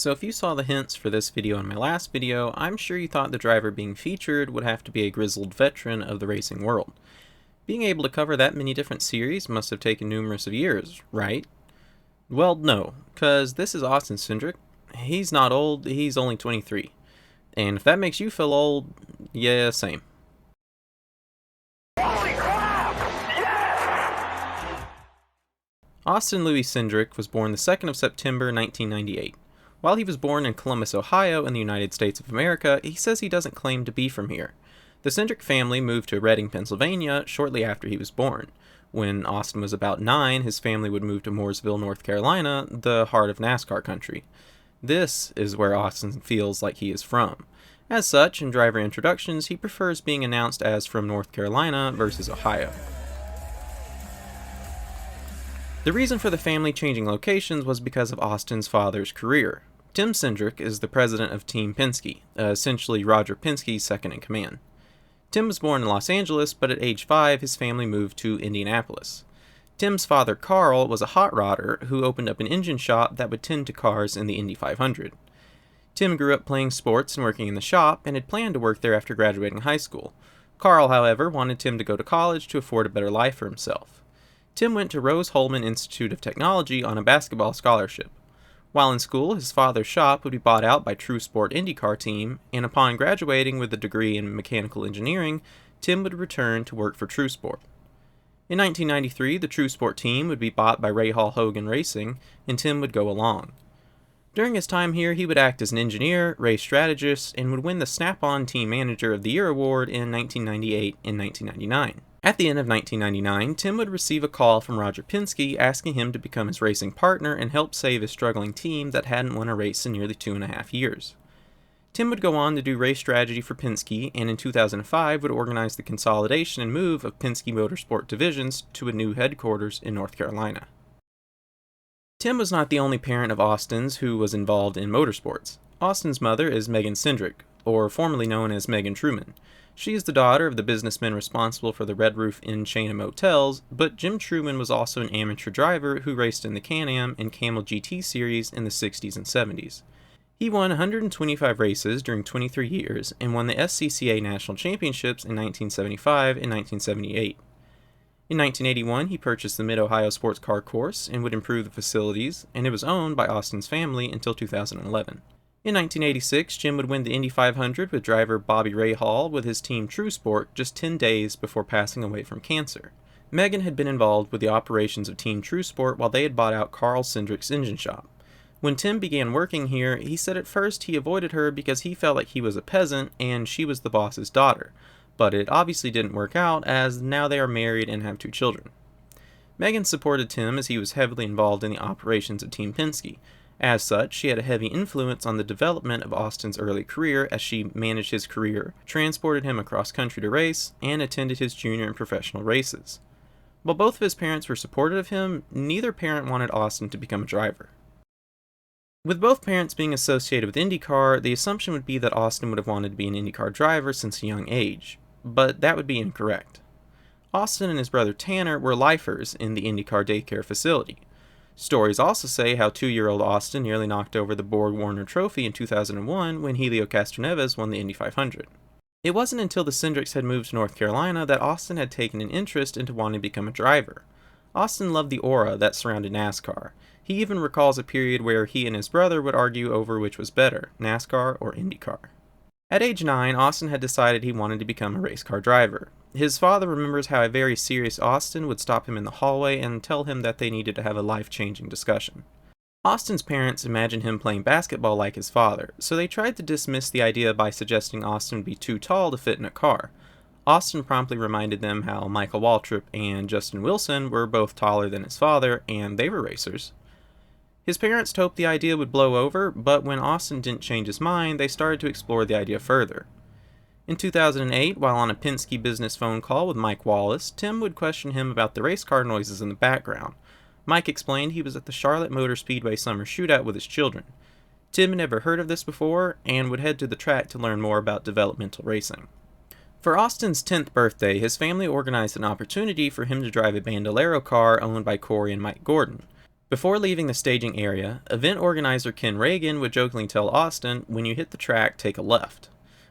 So if you saw the hints for this video in my last video, I'm sure you thought the driver being featured would have to be a grizzled veteran of the racing world. Being able to cover that many different series must have taken numerous of years, right? Well, no, because this is Austin Cindric. He's not old, he's only 23. And if that makes you feel old, yeah, same. Holy crap! Yes! Austin Louis Cindric was born the 2nd of September 1998. While he was born in Columbus, Ohio in the United States of America, he says he doesn't claim to be from here. The Cindric family moved to Reading, Pennsylvania shortly after he was born. When Austin was about 9, his family would move to Mooresville, North Carolina, the heart of NASCAR country. This is where Austin feels like he is from. As such, in driver introductions, he prefers being announced as from North Carolina versus Ohio. The reason for the family changing locations was because of Austin's father's career. Tim Cindric is the president of Team Penske, essentially Roger Penske's second in command. Tim was born in Los Angeles, but at age 5 his family moved to Indianapolis. Tim's father Carl was a hot rodder who opened up an engine shop that would tend to cars in the Indy 500. Tim grew up playing sports and working in the shop and had planned to work there after graduating high school. Carl, however, wanted Tim to go to college to afford a better life for himself. Tim went to Rose-Hulman Institute of Technology on a basketball scholarship. While in school, his father's shop would be bought out by True Sport IndyCar team, and upon graduating with a degree in mechanical engineering, Tim would return to work for True Sport. In 1993, the True Sport team would be bought by Rahal Hogan Racing, and Tim would go along. During his time here, he would act as an engineer, race strategist, and would win the Snap-on Team Manager of the Year award in 1998 and 1999. At the end of 1999, Tim would receive a call from Roger Penske asking him to become his racing partner and help save his struggling team that hadn't won a race in nearly 2.5 years. Tim would go on to do race strategy for Penske, and in 2005 would organize the consolidation and move of Penske Motorsport divisions to a new headquarters in North Carolina. Tim was not the only parent of Austin's who was involved in motorsports. Austin's mother is Megan Cindric, or formerly known as Megan Truman. She is the daughter of the businessman responsible for the Red Roof Inn chain of motels, but Jim Truman was also an amateur driver who raced in the Can-Am and Camel GT series in the 60s and 70s. He won 125 races during 23 years and won the SCCA National Championships in 1975 and 1978. In 1981, he purchased the Mid-Ohio Sports Car Course and would improve the facilities, and it was owned by Austin's family until 2011. In 1986, Jim would win the Indy 500 with driver Bobby Rahal with his team True Sport just 10 days before passing away from cancer. Megan had been involved with the operations of Team True Sport while they had bought out Carl Cindric's engine shop. When Tim began working here, he said at first he avoided her because he felt like he was a peasant and she was the boss's daughter, but it obviously didn't work out as now they are married and have 2 children. Megan supported Tim as he was heavily involved in the operations of Team Penske. As such, she had a heavy influence on the development of Austin's early career as she managed his career, transported him across country to race, and attended his junior and professional races. While both of his parents were supportive of him, neither parent wanted Austin to become a driver. With both parents being associated with IndyCar, the assumption would be that Austin would have wanted to be an IndyCar driver since a young age, but that would be incorrect. Austin and his brother Tanner were lifers in the IndyCar daycare facility. Stories also say how 2-year-old Austin nearly knocked over the Borg-Warner Trophy in 2001 when Helio Castroneves won the Indy 500. It wasn't until the Cindrics had moved to North Carolina that Austin had taken an interest into wanting to become a driver. Austin loved the aura that surrounded NASCAR. He even recalls a period where he and his brother would argue over which was better, NASCAR or IndyCar. At age 9, Austin had decided he wanted to become a race car driver. His father remembers how a very serious Austin would stop him in the hallway and tell him that they needed to have a life-changing discussion. Austin's parents imagined him playing basketball like his father, so they tried to dismiss the idea by suggesting Austin would be too tall to fit in a car. Austin promptly reminded them how Michael Waltrip and Justin Wilson were both taller than his father, and they were racers. His parents hoped the idea would blow over, but when Austin didn't change his mind, they started to explore the idea further. In 2008, while on a Penske business phone call with Mike Wallace, Tim would question him about the race car noises in the background. Mike explained he was at the Charlotte Motor Speedway summer shootout with his children. Tim had never heard of this before and would head to the track to learn more about developmental racing. For Austin's 10th birthday, his family organized an opportunity for him to drive a Bandolero car owned by Corey and Mike Gordon. Before leaving the staging area, event organizer Ken Reagan would jokingly tell Austin, "When you hit the track, take a left."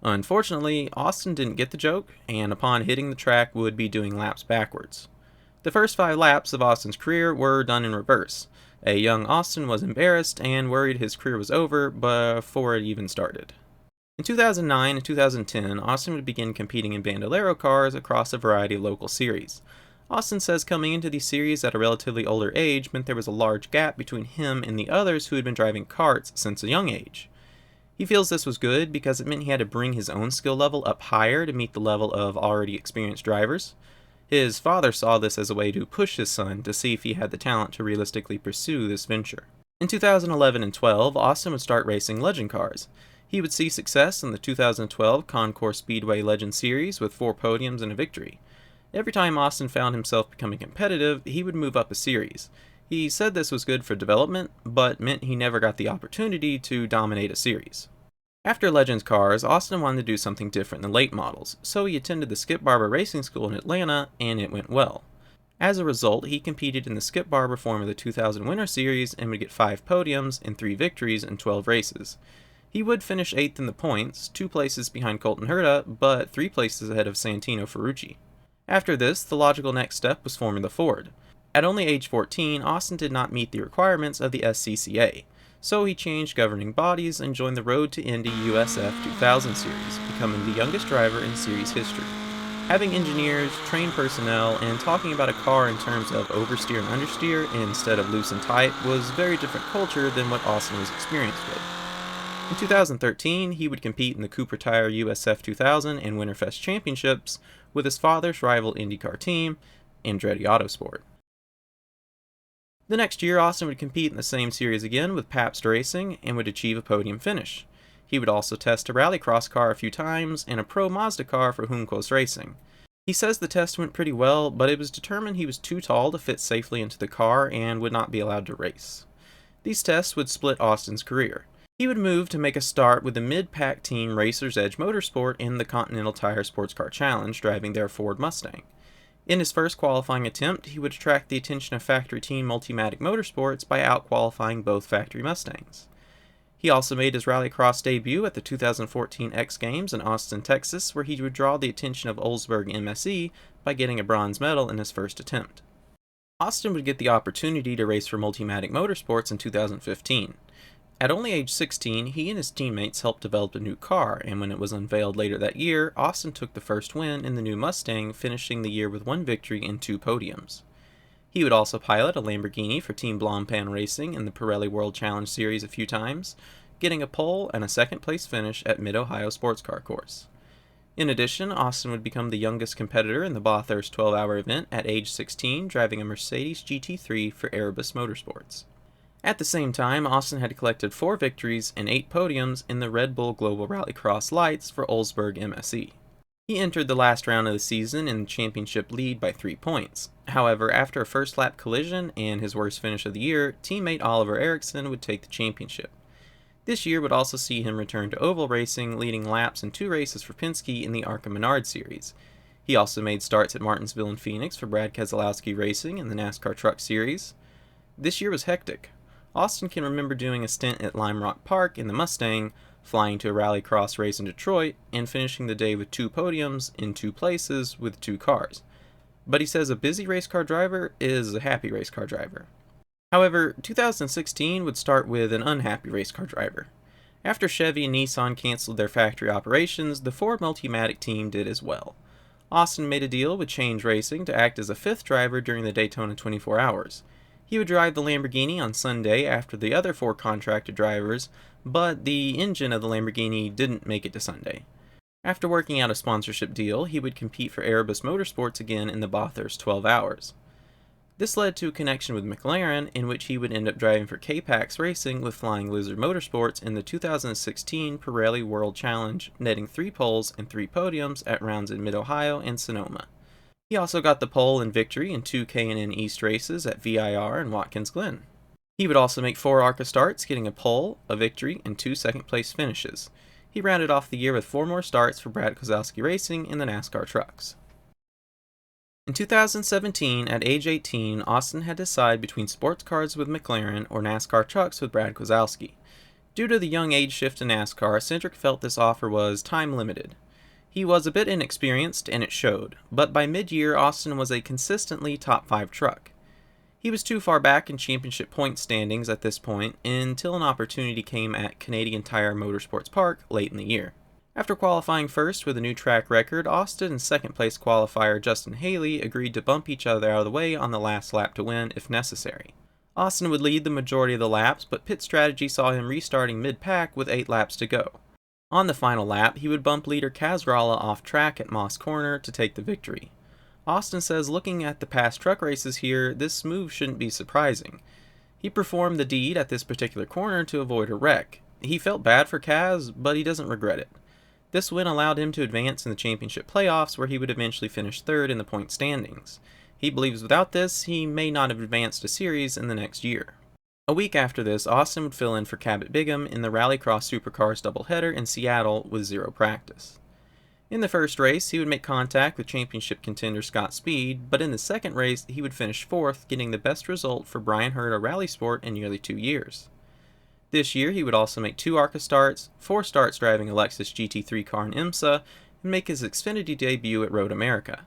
Unfortunately, Austin didn't get the joke, and upon hitting the track would be doing laps backwards. The first 5 laps of Austin's career were done in reverse. A young Austin was embarrassed and worried his career was over before it even started. In 2009 and 2010, Austin would begin competing in Bandolero cars across a variety of local series. Austin says coming into these series at a relatively older age meant there was a large gap between him and the others who had been driving karts since a young age. He feels this was good because it meant he had to bring his own skill level up higher to meet the level of already experienced drivers. His father saw this as a way to push his son to see if he had the talent to realistically pursue this venture. In 2011 and 12, Austin would start racing legend cars. He would see success in the 2012 Concours Speedway Legend Series with 4 podiums and a victory. Every time Austin found himself becoming competitive, he would move up a series. He said this was good for development, but meant he never got the opportunity to dominate a series. After Legends cars, Austin wanted to do something different than late models, so he attended the Skip Barber Racing School in Atlanta, and it went well. As a result, he competed in the Skip Barber Formula 2000 Winter Series and would get 5 podiums and 3 victories in 12 races. He would finish 8th in the points, 2 places behind Colton Herta, but 3 places ahead of Santino Ferrucci. After this, the logical next step was Formula Ford. At only age 14, Austin did not meet the requirements of the SCCA, so he changed governing bodies and joined the Road to Indy USF 2000 series, becoming the youngest driver in series history. Having engineers, trained personnel, and talking about a car in terms of oversteer and understeer instead of loose and tight was a very different culture than what Austin was experienced with. In 2013, he would compete in the Cooper Tire USF 2000 and Winterfest Championships with his father's rival IndyCar team, Andretti Autosport. The next year, Austin would compete in the same series again with Pabst Racing and would achieve a podium finish. He would also test a rallycross car a few times and a Pro Mazda car for Juncos Racing. He says the test went pretty well, but it was determined he was too tall to fit safely into the car and would not be allowed to race. These tests would split Austin's career. He would move to make a start with the mid-pack team Racers Edge Motorsport in the Continental Tire Sports Car Challenge, driving their Ford Mustang. In his first qualifying attempt, he would attract the attention of factory team Multimatic Motorsports by out-qualifying both factory Mustangs. He also made his rallycross debut at the 2014 X Games in Austin, Texas, where he would draw the attention of Oldsberg MSE by getting a bronze medal in his first attempt. Austin would get the opportunity to race for Multimatic Motorsports in 2015. At only age 16, he and his teammates helped develop a new car, and when it was unveiled later that year, Austin took the first win in the new Mustang, finishing the year with 1 victory and 2 podiums. He would also pilot a Lamborghini for Team Blancpain Racing in the Pirelli World Challenge Series a few times, getting a pole and a second-place finish at Mid-Ohio Sports Car Course. In addition, Austin would become the youngest competitor in the Bathurst 12-hour event at age 16, driving a Mercedes GT3 for Erebus Motorsports. At the same time, Austin had collected 4 victories and 8 podiums in the Red Bull Global Rallycross Lights for Oldsberg MSE. He entered the last round of the season in the championship lead by 3 points. However, after a first-lap collision and his worst finish of the year, teammate Oliver Eriksson would take the championship. This year would also see him return to oval racing, leading laps in 2 races for Penske in the ARCA Menard Series. He also made starts at Martinsville and Phoenix for Brad Keselowski Racing in the NASCAR Truck Series. This year was hectic. Austin can remember doing a stint at Lime Rock Park in the Mustang, flying to a rallycross race in Detroit, and finishing the day with 2 podiums in 2 places with 2 cars. But he says a busy race car driver is a happy race car driver. However, 2016 would start with an unhappy race car driver. After Chevy and Nissan canceled their factory operations, the Ford Multimatic team did as well. Austin made a deal with Change Racing to act as a 5th driver during the Daytona 24 Hours. He would drive the Lamborghini on Sunday after the other 4 contracted drivers, but the engine of the Lamborghini didn't make it to Sunday. After working out a sponsorship deal, he would compete for Erebus Motorsports again in the Bathurst 12 Hours. This led to a connection with McLaren, in which he would end up driving for K-Pax Racing with Flying Lizard Motorsports in the 2016 Pirelli World Challenge, netting 3 poles and 3 podiums at rounds in Mid-Ohio and Sonoma. He also got the pole and victory in 2 K&N East races at VIR and Watkins Glen. He would also make 4 ARCA starts, getting a pole, a victory, and 2 second-place finishes. He rounded off the year with 4 more starts for Brad Keselowski Racing in the NASCAR trucks. In 2017, at age 18, Austin had to decide between sports cars with McLaren or NASCAR trucks with Brad Keselowski. Due to the young age shift in NASCAR, Cindric felt this offer was time limited. He was a bit inexperienced, and it showed, but by mid-year, Austin was a consistently top 5 truck. He was too far back in championship point standings at this point until an opportunity came at Canadian Tire Motorsports Park late in the year. After qualifying first with a new track record, Austin and second place qualifier Justin Haley agreed to bump each other out of the way on the last lap to win if necessary. Austin would lead the majority of the laps, but pit strategy saw him restarting mid-pack with 8 laps to go. On the final lap, he would bump leader Kazrala off track at Moss Corner to take the victory. Austin says looking at the past truck races here, this move shouldn't be surprising. He performed the deed at this particular corner to avoid a wreck. He felt bad for Kaz, but he doesn't regret it. This win allowed him to advance in the championship playoffs, where he would eventually finish third in the point standings. He believes without this, he may not have advanced a series in the next year. A week after this, Austin would fill in for Cabot Bigham in the Rallycross Supercars doubleheader in Seattle with 0 practice. In the first race, he would make contact with championship contender Scott Speed, but in the second race, he would finish 4th, getting the best result for Brian Hurta Rally Sport in nearly 2 years. This year, he would also make 2 ARCA starts, 4 starts driving a Lexus GT3 car in IMSA, and make his Xfinity debut at Road America.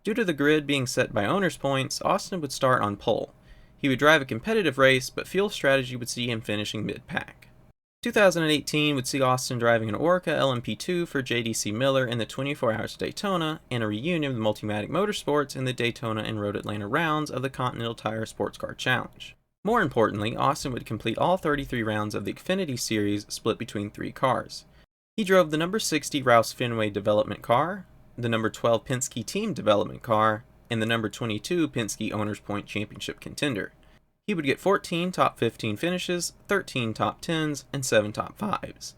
Due to the grid being set by owner's points, Austin would start on pole. He would drive a competitive race, but fuel strategy would see him finishing mid-pack. 2018 would see Austin driving an Orca LMP2 for JDC Miller in the 24 Hours of Daytona, and a reunion with Multimatic Motorsports in the Daytona and Road Atlanta rounds of the Continental Tire Sports Car Challenge. More importantly, Austin would complete all 33 rounds of the Xfinity Series split between 3 cars. He drove the number 60 Rouse Fenway development car, the number 12 Penske Team development car, and the number 22 Penske Owners Point Championship contender. He would get 14 top 15 finishes, 13 top 10s, and 7 top 5s.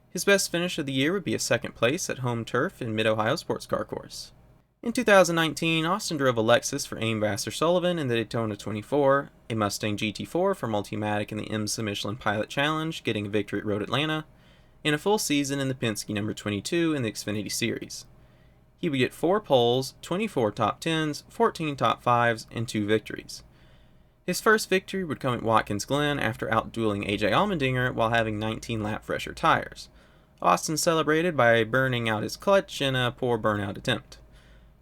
His best finish of the year would be a 2nd place at home turf in Mid-Ohio Sports Car Course. In 2019, Austin drove a Lexus for Aim Vassar Sullivan in the Daytona 24, a Mustang GT4 for Multimatic in the IMSA Michelin Pilot Challenge, getting a victory at Road Atlanta, and a full season in the Penske number 22 in the Xfinity Series. He would get 4 poles, 24 top 10s, 14 top 5s, and 2 victories. His first victory would come at Watkins Glen after outdueling AJ Allmendinger while having 19 lap fresher tires. Austin celebrated by burning out his clutch in a poor burnout attempt.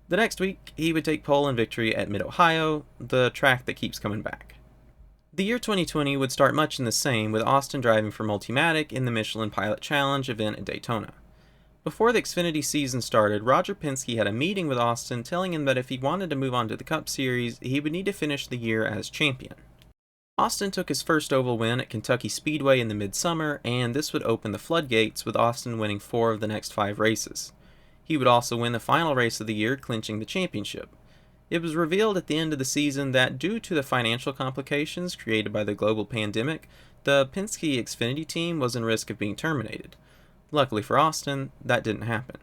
The next week, he would take pole and victory at Mid-Ohio, the track that keeps coming back. The year 2020 would start much in the same, with Austin driving for Multimatic in the Michelin Pilot Challenge event at Daytona. Before the Xfinity season started, Roger Penske had a meeting with Austin telling him that if he wanted to move on to the Cup Series, he would need to finish the year as champion. Austin took his first oval win at Kentucky Speedway in the midsummer, and this would open the floodgates, with Austin winning 4 of the next 5 races. He would also win the final race of the year, clinching the championship. It was revealed at the end of the season that due to the financial complications created by the global pandemic, the Penske Xfinity team was in risk of being terminated. Luckily for Austin, that didn't happen.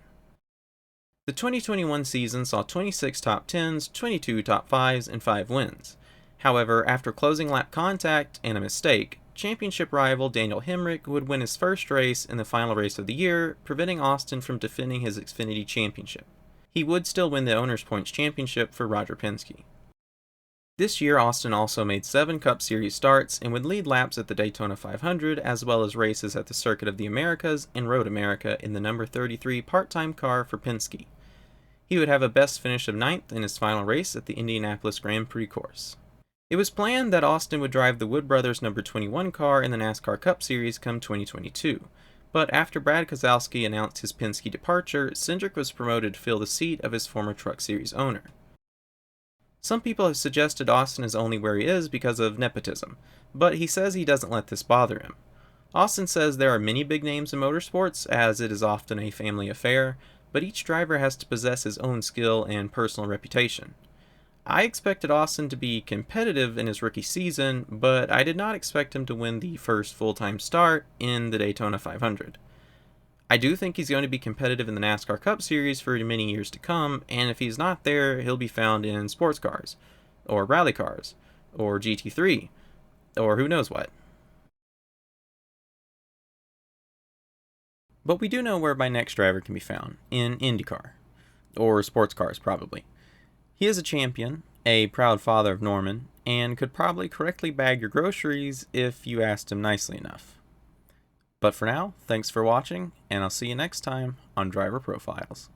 The 2021 season saw 26 top 10s, 22 top 5s, and 5 wins. However, after closing lap contact and a mistake, championship rival Daniel Hemrick would win his first race in the final race of the year, preventing Austin from defending his Xfinity championship. He would still win the Owners' Points Championship for Roger Penske. This year, Austin also made 7 Cup Series starts and would lead laps at the Daytona 500, as well as races at the Circuit of the Americas and Road America in the number 33 part-time car for Penske. He would have a best finish of 9th in his final race at the Indianapolis Grand Prix course. It was planned that Austin would drive the Wood Brothers number 21 car in the NASCAR Cup Series come 2022, but after Brad Keselowski announced his Penske departure, Cindric was promoted to fill the seat of his former Truck Series owner. Some people have suggested Austin is only where he is because of nepotism, but he says he doesn't let this bother him. Austin says there are many big names in motorsports, as it is often a family affair, but each driver has to possess his own skill and personal reputation. I expected Austin to be competitive in his rookie season, but I did not expect him to win the first full-time start in the Daytona 500. I do think he's going to be competitive in the NASCAR Cup Series for many years to come, and if he's not there, he'll be found in sports cars, or rally cars, or GT3, or who knows what. But we do know where my next driver can be found, in IndyCar, or sports cars probably. He is a champion, a proud father of Norman, and could probably correctly bag your groceries if you asked him nicely enough. But for now, thanks for watching, and I'll see you next time on Driver Profiles.